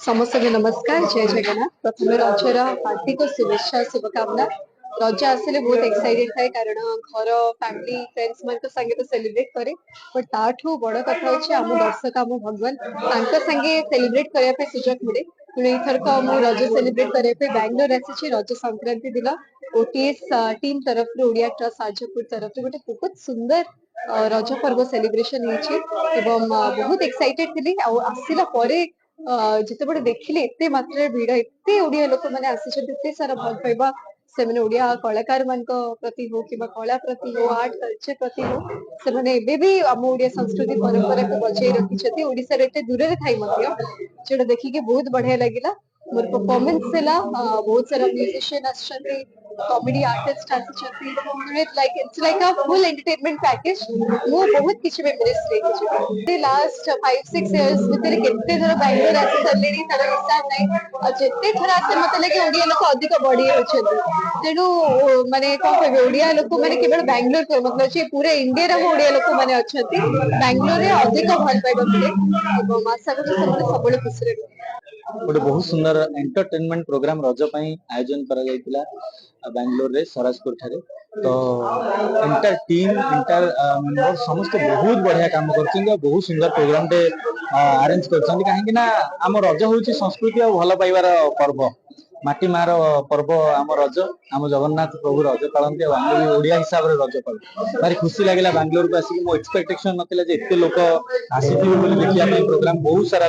समस्त को नमस्कार जय जगन्नाथ प्रथम रजर हार्दिक शुभेच्छा शुभकामना रज आसिले बहुत एक्साइटेड थाए कारण घर फैमिली फ्रेंड्स मान संगे तो सेलिब्रेट करे बट ताठू बड़ कथा होची आम दर्शक आम भगवान तांका संगे सेलिब्रेट करया पे सुजोग मिले पुणी इथरक मु रज सेलिब्रेट करया पे बैंगलोर आसी रज संक्रांति दिन ओटीएस टीम तरफ ओडिया ट्रस्ट साजपुर तरफ गोटे बहुत सुंदर रज पर्व सेलिब्रेशन होची एवं बहुत एक्साइटेड थिली आसिला परे जिते देखिले एते मात्रा भिड़ एते ओडिया लोक मैंने आसी सारा भल पाइबा से मैंने ओडिया कलाकार मान प्रति हो कि कला प्रति हो आर्ट कल्चर प्रति हो से मैंने एबे भी आम ओडिया संस्कृति परंपरा को बचाई रखिछथि ओडिसा रे एते दूर रे थाई मध्य जेटा देखि के बहुत बढ़िया लागिला मोर परफॉर्मेंस सेला बहुत सारा म्यूजिशियन आछथि कॉमेडी आर्टिस्ट आछथि it's like a full entertainment package मो बहुत किछि मेमोरीज रे लास्ट 5-6 इयर्स भितर केते थर बैंगलोर आसी सरलेनी तार हिसाब नै आ जेते थर आसे मते लागे ओडिया लोक अधिक बढ़ी होछथि तेनु माने कोन कहबे ओडिया लोक माने केवल बैंगलोर के मतलब जे पूरे इंडिया रे ओडिया लोक माने अछथि बैंगलोर रे अधिक भल पाइबा मिले एवं आशा करछु सबले सबले खुशी रे गोटे बहुत सुंदर एंटरटेनमेंट प्रोग्राम रज आयोजन करा जायतिला बैंगलोर रे सराजपुर ठारे तो इंटर टीम इंटर मेंबर समस्त बहुत बढ़िया काम करछन बहुत सुंदर प्रोग्राम टे अरेंज करछन काहे ना आम रज होची संस्कृति और भल पाइबार पर्व माटी मार पर्व आम रज आम जगन्नाथ प्रभु रज पालती ओडिया हिसाब से रज पाल भारी खुशी लगे बैंगलोर को आसिक मो एक्सपेक्टेशन नथिला जे एते लोक आसीथिबे बोली देखिया प्रोग्राम बहुत सारा